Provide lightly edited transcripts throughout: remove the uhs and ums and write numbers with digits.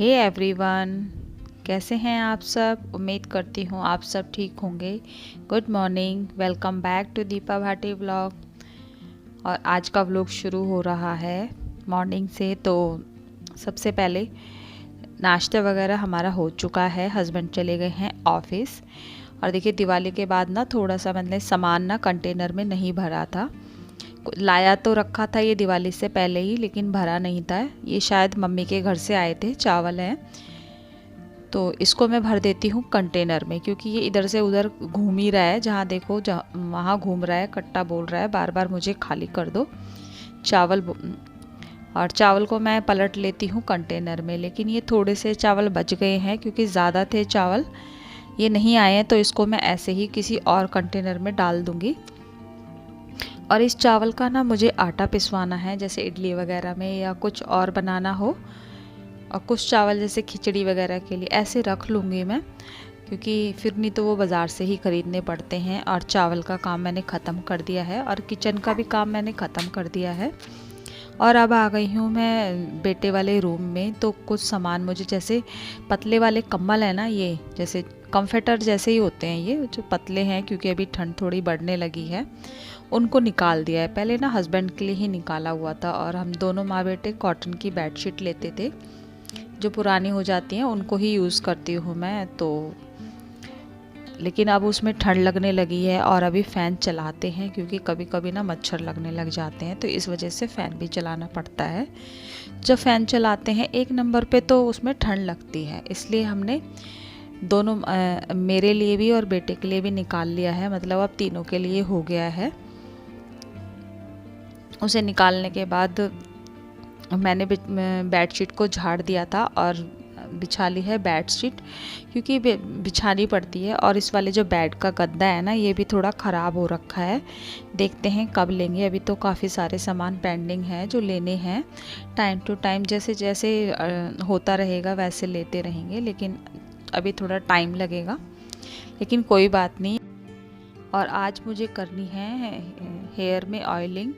Hey everyone, कैसे हैं आप सब। उम्मीद करती हूँ आप सब ठीक होंगे। Good morning, welcome back to Deepa Bhati vlog. और आज का व्लॉग शुरू हो रहा है मॉर्निंग से। तो सबसे पहले नाश्ता वगैरह हमारा हो चुका है, हस्बैंड चले गए हैं ऑफिस। और देखिए दिवाली के बाद ना थोड़ा सा मतलब सामान ना कंटेनर में नहीं भरा था। लाया तो रखा था ये दिवाली से पहले ही, लेकिन भरा नहीं था। ये शायद मम्मी के घर से आए थे, चावल हैं, तो इसको मैं भर देती हूँ कंटेनर में, क्योंकि ये इधर से उधर घूम ही रहा है। जहाँ देखो वहाँ घूम रहा है, कट्टा बोल रहा है बार बार मुझे खाली कर दो चावल। और चावल को मैं पलट लेती हूँ कंटेनर में, लेकिन ये थोड़े से चावल बच गए हैं क्योंकि ज़्यादा थे चावल, ये नहीं आए हैं। तो इसको मैं ऐसे ही किसी और कंटेनर में डाल दूँगी। और इस चावल का ना मुझे आटा पिसवाना है, जैसे इडली वगैरह में या कुछ और बनाना हो। और कुछ चावल जैसे खिचड़ी वगैरह के लिए ऐसे रख लूँगी मैं, क्योंकि फिर नहीं तो वो बाज़ार से ही ख़रीदने पड़ते हैं। और चावल का काम मैंने ख़त्म कर दिया है और किचन का भी काम मैंने ख़त्म कर दिया है। और अब आ गई हूँ मैं बेटे वाले रूम में। तो कुछ सामान मुझे, जैसे पतले वाले कम्बल है ना, ये जैसे कम्फर्टर जैसे ही होते हैं, ये जो पतले हैं क्योंकि अभी ठंड थोड़ी बढ़ने लगी है, उनको निकाल दिया है। पहले ना हस्बैंड के लिए ही निकाला हुआ था, और हम दोनों माँ बेटे कॉटन की बेडशीट लेते थे, जो पुरानी हो जाती हैं उनको ही यूज़ करती हूँ मैं। तो लेकिन अब उसमें ठंड लगने लगी है और अभी फ़ैन चलाते हैं, क्योंकि कभी कभी ना मच्छर लगने लग जाते हैं, तो इस वजह से फ़ैन भी चलाना पड़ता है। जब फ़ैन चलाते हैं एक नंबर पे तो उसमें ठंड लगती है, इसलिए हमने दोनों मेरे लिए भी और बेटे के लिए भी निकाल लिया है। मतलब अब तीनों के लिए हो गया है। उसे निकालने के बाद मैंने बेडशीट को झाड़ दिया था और बिछा ली है बेडशीट, क्योंकि बिछानी पड़ती है। और इस वाले जो बेड का गद्दा है ना, ये भी थोड़ा ख़राब हो रखा है, देखते हैं कब लेंगे। अभी तो काफ़ी सारे सामान पेंडिंग है जो लेने हैं। टाइम टू टाइम जैसे जैसे होता रहेगा वैसे लेते रहेंगे, लेकिन अभी थोड़ा टाइम लगेगा, लेकिन कोई बात नहीं। और आज मुझे करनी है हेयर में ऑयलिंग,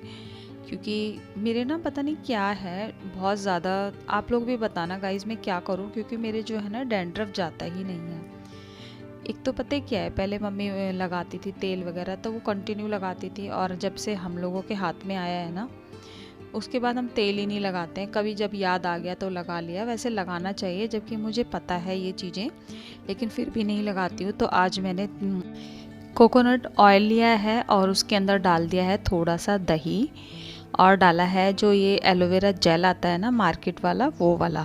क्योंकि मेरे ना पता नहीं क्या है बहुत ज़्यादा। आप लोग भी बताना गाइस मैं क्या करूं, क्योंकि मेरे जो है ना डैंड्रफ जाता ही नहीं है। एक तो पता है क्या है, पहले मम्मी लगाती थी तेल वगैरह, तो वो कंटिन्यू लगाती थी, और जब से हम लोगों के हाथ में आया है ना, उसके बाद हम तेल ही नहीं लगाते हैं। कभी जब याद आ गया तो लगा लिया, वैसे लगाना चाहिए जबकि मुझे पता है ये चीज़ें, लेकिन फिर भी नहीं लगाती हूँ। तो आज मैंने कोकोनट ऑयल लिया है और उसके अंदर डाल दिया है थोड़ा सा दही, और डाला है जो ये एलोवेरा जेल आता है ना मार्केट वाला, वो वाला,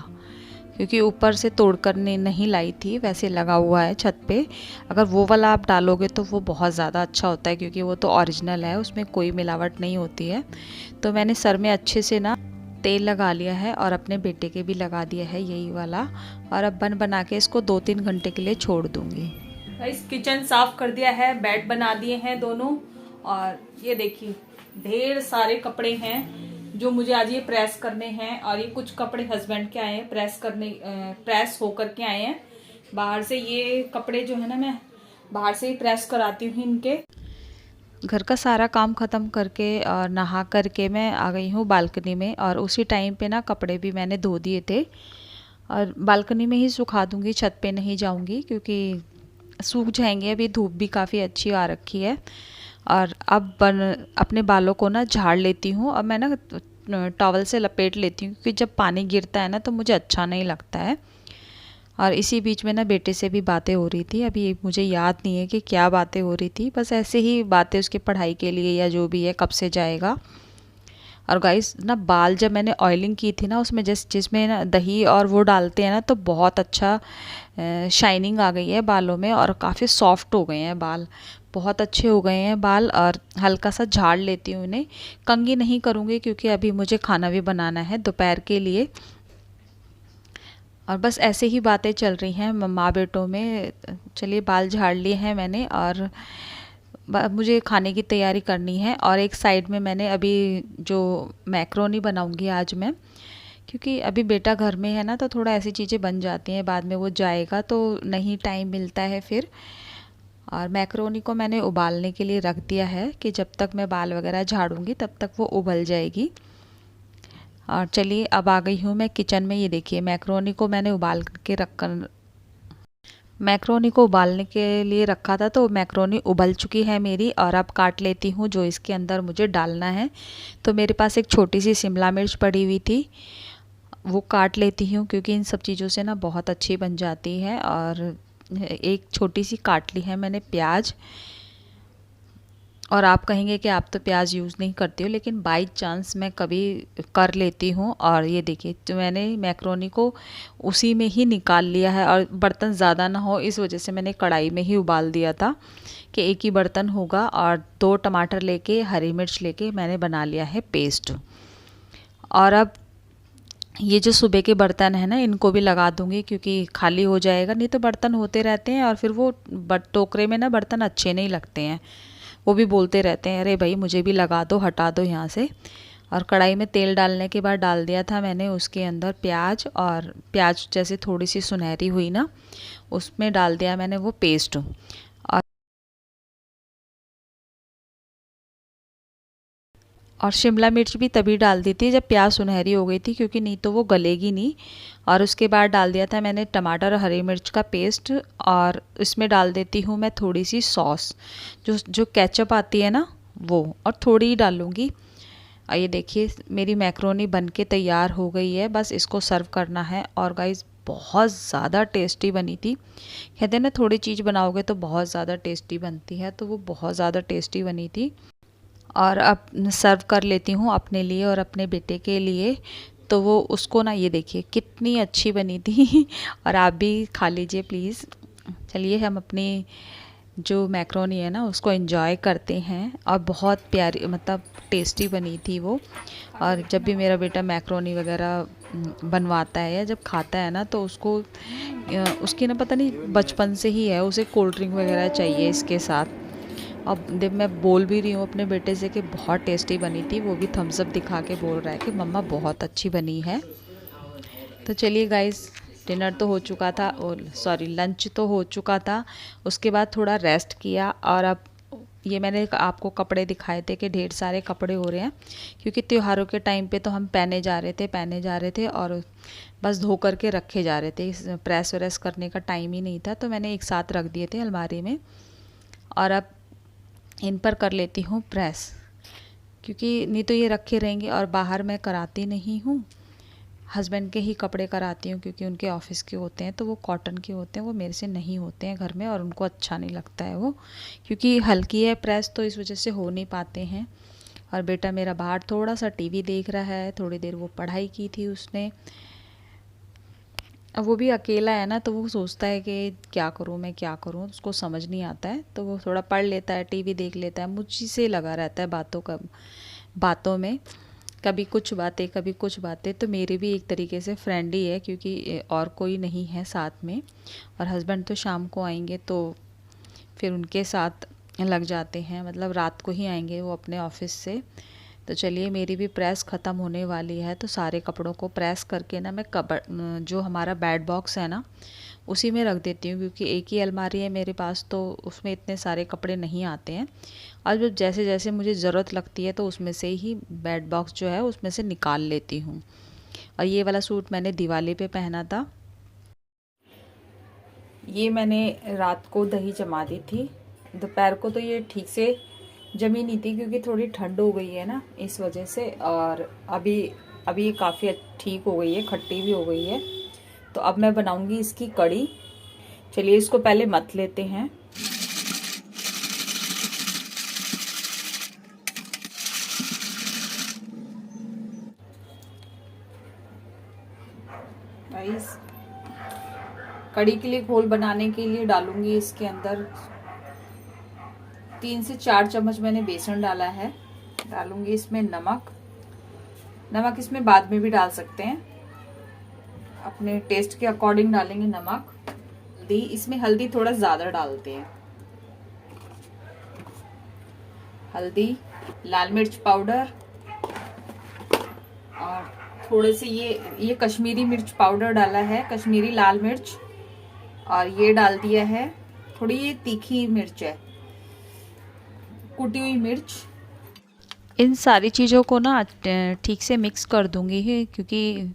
क्योंकि ऊपर से तोड़ कर नहीं लाई थी, वैसे लगा हुआ है छत पे। अगर वो वाला आप डालोगे तो वो बहुत ज़्यादा अच्छा होता है, क्योंकि वो तो ओरिजिनल है, उसमें कोई मिलावट नहीं होती है। तो मैंने सर में अच्छे से ना तेल लगा लिया है और अपने बेटे के भी लगा दिया है यही वाला। और अब बना के इसको 2-3 घंटे के लिए छोड़ दूँगी। इस किचन साफ कर दिया है, बेड बना दिए हैं दोनों। और ये देखिए ढेर सारे कपड़े हैं जो मुझे आज ये प्रेस करने हैं। और ये कुछ कपड़े हस्बैंड के आए हैं प्रेस करने, प्रेस होकर के आए हैं बाहर से। ये कपड़े जो है ना मैं बाहर से ही प्रेस कराती हूँ इनके। घर का सारा काम ख़त्म करके और नहा करके मैं आ गई हूँ बालकनी में, और उसी टाइम पे ना कपड़े भी मैंने धो दिए थे, और बालकनी में ही सुखा दूँगी, छत पे नहीं जाऊँगी क्योंकि सूख जाएंगे। अभी धूप भी काफ़ी अच्छी आ रखी है। और अब अपने बालों को ना झाड़ लेती हूँ। अब मैं ना टॉवल से लपेट लेती हूँ, क्योंकि जब पानी गिरता है ना तो मुझे अच्छा नहीं लगता है। और इसी बीच में ना बेटे से भी बातें हो रही थी, अभी मुझे याद नहीं है कि क्या बातें हो रही थी, बस ऐसे ही बातें उसकी पढ़ाई के लिए या जो भी है, कब से जाएगा। और गाइस ना बाल जब मैंने ऑयलिंग की थी ना, उसमें जिसमें ना दही और वो डालते हैं ना, तो बहुत अच्छा शाइनिंग आ गई है बालों में, और काफ़ी सॉफ्ट हो गए हैं बाल, बहुत अच्छे हो गए हैं बाल। और हल्का सा झाड़ लेती हूँ इन्हें, कंघी नहीं करूँगी क्योंकि अभी मुझे खाना भी बनाना है दोपहर के लिए। और बस ऐसे ही बातें चल रही हैं माँ बेटों में। चलिए बाल झाड़ लिए हैं मैंने, और मुझे खाने की तैयारी करनी है। और एक साइड में मैंने अभी जो मैक्रोनी बनाऊंगी आज मैं, क्योंकि अभी बेटा घर में है ना, तो थोड़ा ऐसी चीज़ें बन जाती हैं, बाद में वो जाएगा तो नहीं टाइम मिलता है फिर। और मैक्रोनी को मैंने उबालने के लिए रख दिया है कि जब तक मैं बाल वगैरह झाड़ूंगी तब तक वो उबल जाएगी। और चलिए अब आ गई हूँ मैं किचन में। ये देखिए मैक्रोनी को मैंने मैक्रोनी को उबालने के लिए रखा था, तो मैक्रोनी उबल चुकी है मेरी। और अब काट लेती हूँ जो इसके अंदर मुझे डालना है। तो मेरे पास एक छोटी सी शिमला मिर्च पड़ी हुई थी, वो काट लेती हूँ क्योंकि इन सब चीज़ों से ना बहुत अच्छी बन जाती है। और एक छोटी सी काट ली है मैंने प्याज। और आप कहेंगे कि आप तो प्याज यूज़ नहीं करती हो, लेकिन बाई चांस मैं कभी कर लेती हूँ। और ये देखिए तो मैंने मैक्रोनी को उसी में ही निकाल लिया है, और बर्तन ज़्यादा ना हो इस वजह से मैंने कढ़ाई में ही उबाल दिया था कि एक ही बर्तन होगा। और 2 टमाटर लेके, हरी मिर्च लेके मैंने बना लिया है पेस्ट। और अब ये जो सुबह के बर्तन है ना, इनको भी लगा दूंगी क्योंकि खाली हो जाएगा, नहीं तो बर्तन होते रहते हैं और फिर वो टोकरे में ना बर्तन अच्छे नहीं लगते हैं। वो भी बोलते रहते हैं अरे भाई मुझे भी लगा दो, हटा दो यहाँ से। और कढ़ाई में तेल डालने के बाद डाल दिया था मैंने उसके अंदर प्याज। और प्याज जैसे थोड़ी सी सुनहरी हुई ना, उसमें डाल दिया मैंने वो पेस्ट। और शिमला मिर्च भी तभी डाल दी थी जब प्याज सुनहरी हो गई थी, क्योंकि नहीं तो वो गलेगी नहीं। और उसके बाद डाल दिया था मैंने टमाटर और हरी मिर्च का पेस्ट। और इसमें डाल देती हूँ मैं थोड़ी सी सॉस, जो जो केचप आती है ना वो, और थोड़ी ही डालूँगी। और ये देखिए मेरी मैक्रोनी बनके तैयार हो गई है, बस इसको सर्व करना है। और गाइस बहुत ज़्यादा टेस्टी बनी थी। कहते हैं ना थोड़ी चीज़ बनाओगे तो बहुत ज़्यादा टेस्टी बनती है, तो वो बहुत ज़्यादा टेस्टी बनी थी। और अब सर्व कर लेती हूँ अपने लिए और अपने बेटे के लिए। तो वो उसको ना, ये देखिए कितनी अच्छी बनी थी और आप भी खा लीजिए प्लीज़। चलिए हम अपनी जो मैक्रोनी है ना उसको एंजॉय करते हैं। और बहुत प्यारी, मतलब टेस्टी बनी थी वो। और जब भी मेरा बेटा मैक्रोनी वगैरह बनवाता है या जब खाता है ना, तो उसको उसकी ना पता नहीं बचपन से ही है, उसे कोल्ड ड्रिंक वगैरह चाहिए इसके साथ। अब जब मैं बोल भी रही हूँ अपने बेटे से कि बहुत टेस्टी बनी थी, वो भी थम्स अप दिखा के बोल रहा है कि मम्मा बहुत अच्छी बनी है। तो चलिए गाइस, डिनर तो हो चुका था, और सॉरी लंच तो हो चुका था। उसके बाद थोड़ा रेस्ट किया। और अब ये मैंने आपको कपड़े दिखाए थे कि ढेर सारे कपड़े हो रहे हैं, क्योंकि त्योहारों के टाइम पे तो हम पहने जा रहे थे और बस धो करके रखे जा रहे थे। प्रेस व्रेस करने का टाइम ही नहीं था, तो मैंने एक साथ रख दिए थे अलमारी में। और अब इन पर कर लेती हूँ प्रेस, क्योंकि नहीं तो ये रखे रहेंगे। और बाहर मैं कराती नहीं हूँ, हस्बैंड के ही कपड़े कराती हूँ, क्योंकि उनके ऑफिस के होते हैं तो वो कॉटन के होते हैं, वो मेरे से नहीं होते हैं घर में, और उनको अच्छा नहीं लगता है वो, क्योंकि हल्की है प्रेस, तो इस वजह से हो नहीं पाते हैं। और बेटा मेरा बाहर थोड़ा सा टीवी देख रहा है, थोड़ी देर वो पढ़ाई की थी उसने। अब वो भी अकेला है ना, तो वो सोचता है कि क्या करूँ मैं, क्या करूँ, उसको समझ नहीं आता है, तो वो थोड़ा पढ़ लेता है, टीवी देख लेता है, मुझी से लगा रहता है बातों में, कभी कुछ बातें कभी कुछ बातें। तो मेरी भी एक तरीके से फ्रेंड ही है, क्योंकि और कोई नहीं है साथ में। और हस्बैंड तो शाम को आएंगे, तो फिर उनके साथ लग जाते हैं, मतलब रात को ही आएंगे वो अपने ऑफिस से। तो चलिए मेरी भी प्रेस ख़त्म होने वाली है, तो सारे कपड़ों को प्रेस करके ना मैं जो हमारा बेड बॉक्स है ना उसी में रख देती हूँ, क्योंकि एक ही अलमारी है मेरे पास, तो उसमें इतने सारे कपड़े नहीं आते हैं। और जब जैसे जैसे मुझे ज़रूरत लगती है तो उसमें से ही बेड बॉक्स जो है उसमें से निकाल लेती हूँ। और ये वाला सूट मैंने दिवाली पे पहना था। ये मैंने रात को दही जमा दी थी, दोपहर को तो ये ठीक से जमी नहीं थी, क्योंकि थोड़ी ठंड हो गई है ना इस वजह से। और अभी अभी ये काफ़ी ठीक हो गई है, खट्टी भी हो गई है। तो अब मैं बनाऊंगी इसकी कड़ी। चलिए इसको पहले मथ लेते हैं। गाइस कड़ी के लिए घोल बनाने के लिए डालूंगी इसके अंदर 3 से 4 चम्मच मैंने बेसन डाला है। डालूंगी इसमें नमक इसमें बाद में भी डाल सकते हैं, अपने टेस्ट के अकॉर्डिंग डालेंगे नमक। हल्दी, इसमें हल्दी थोड़ा ज्यादा डालते हैं, हल्दी, लाल मिर्च पाउडर, और थोड़े से ये कश्मीरी मिर्च पाउडर डाला है, कश्मीरी लाल मिर्च। और ये डाल दिया है थोड़ी, ये तीखी मिर्च है, कुटी हुई मिर्च। इन सारी चीज़ों को ना ठीक से मिक्स कर दूँगी, क्योंकि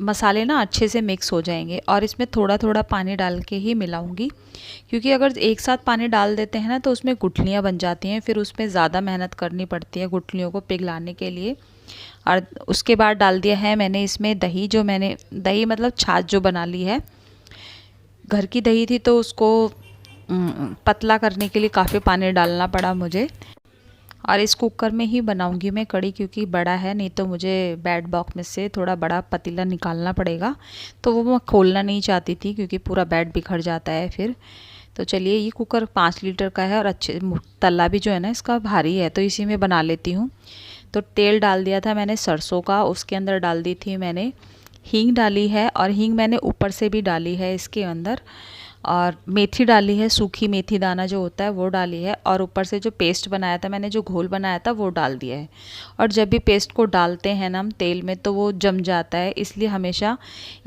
मसाले ना अच्छे से मिक्स हो जाएंगे। और इसमें थोड़ा थोड़ा पानी डाल के ही मिलाऊंगी, क्योंकि अगर एक साथ पानी डाल देते हैं ना तो उसमें गुठलियाँ बन जाती हैं, फिर उसमें ज़्यादा मेहनत करनी पड़ती है गुठलियों को पिघलाने के लिए। और उसके बाद डाल दिया है मैंने इसमें दही, जो मैंने दही मतलब छाछ जो बना ली है। घर की दही थी तो उसको पतला करने के लिए काफ़ी पानी डालना पड़ा मुझे। और इस कुकर में ही बनाऊंगी मैं कढ़ी, क्योंकि बड़ा है, नहीं तो मुझे बैट बॉक्स में से थोड़ा बड़ा पतीला निकालना पड़ेगा। तो वो मैं खोलना नहीं चाहती थी, क्योंकि पूरा बैट बिखर जाता है फिर। तो चलिए, ये कुकर 5 लीटर का है और अच्छे तल्ला भी जो है ना इसका भारी है, तो इसी में बना लेती हूँ। तो तेल डाल दिया था मैंने सरसों का, उसके अंदर डाल दी थी मैंने हींग डाली है, और हींग मैंने ऊपर से भी डाली है इसके अंदर। और मेथी डाली है, सूखी मेथी दाना जो होता है वो डाली है, और ऊपर से जो पेस्ट बनाया था मैंने, जो घोल बनाया था वो डाल दिया है। और जब भी पेस्ट को डालते हैं ना हम तेल में तो वो जम जाता है, इसलिए हमेशा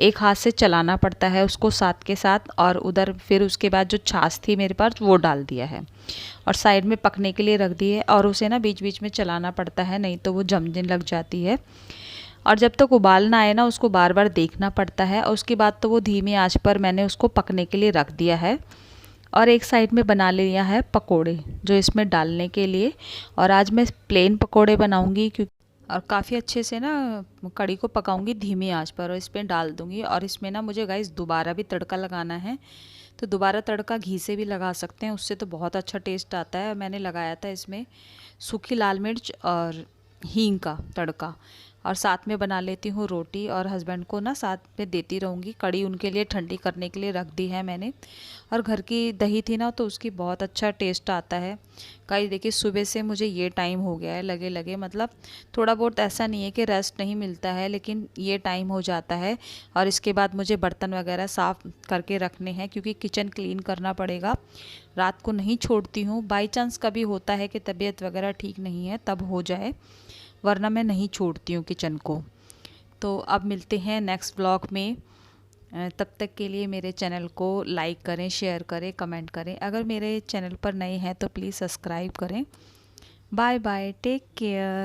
एक हाथ से चलाना पड़ता है उसको साथ के साथ। और उधर फिर उसके बाद जो छाछ थी मेरे पास वो डाल दिया है और साइड में पकने के लिए रख दी है। और उसे ना बीच बीच में चलाना पड़ता है, नहीं तो वो जमने लग जाती है। और जब तक उबाल ना आए ना उसको बार बार देखना पड़ता है। और उसके बाद तो वो धीमी आंच पर मैंने उसको पकने के लिए रख दिया है। और एक साइड में बना लिया है पकोड़े, जो इसमें डालने के लिए। और आज मैं प्लेन पकोड़े बनाऊंगी, क्योंकि और काफ़ी अच्छे से ना कढ़ी को पकाऊंगी धीमी आंच पर, और इसमें डाल दूंगी। और इसमें ना मुझे गाइस दोबारा भी तड़का लगाना है, तो दोबारा तड़का घी से भी लगा सकते हैं, उससे तो बहुत अच्छा टेस्ट आता है। मैंने लगाया था इसमें सूखी लाल मिर्च और हींग का तड़का। और साथ में बना लेती हूँ रोटी, और हस्बैंड को ना साथ में देती रहूँगी। कढ़ी उनके लिए ठंडी करने के लिए रख दी है मैंने। और घर की दही थी ना तो उसकी बहुत अच्छा टेस्ट आता है। कहीं देखिए, सुबह से मुझे ये टाइम हो गया है लगे लगे, मतलब थोड़ा बहुत ऐसा नहीं है कि रेस्ट नहीं मिलता है, लेकिन ये टाइम हो जाता है। और इसके बाद मुझे बर्तन वगैरह साफ़ करके रखने हैं, क्योंकि किचन क्लीन करना पड़ेगा। रात को नहीं छोड़ती हूँ, बाई चांस कभी होता है कि तबीयत वगैरह ठीक नहीं है तब हो जाए, वरना मैं नहीं छोड़ती हूँ किचन को। तो अब मिलते हैं नेक्स्ट ब्लॉग में। तब तक के लिए मेरे चैनल को लाइक करें, शेयर करें, कमेंट करें। अगर मेरे चैनल पर नए हैं तो प्लीज़ सब्सक्राइब करें। Bye bye, take care.